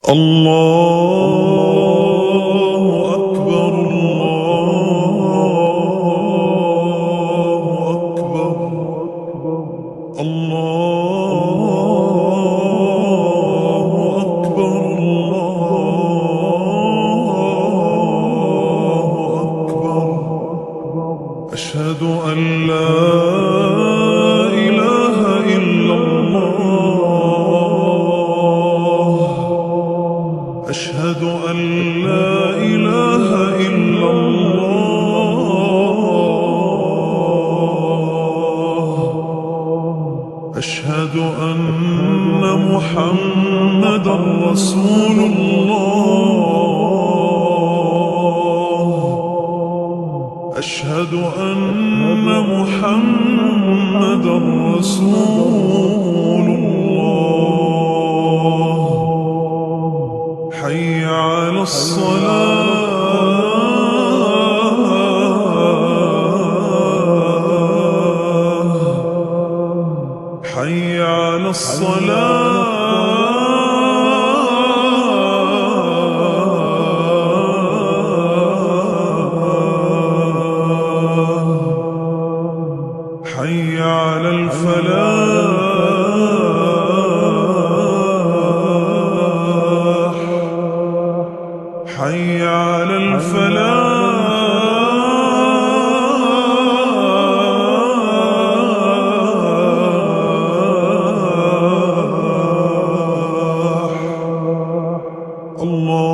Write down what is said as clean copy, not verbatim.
الله أكبر الله أكبر الله أكبر الله أكبر أشهد أن لا إله إلا الله أشهد أن لا إله إلا الله أشهد أن محمدًا رسول الله أشهد أن محمدًا رسول الله حي على الصلاة حي على الصلاة حي على الفلاح حي على الفلاح الله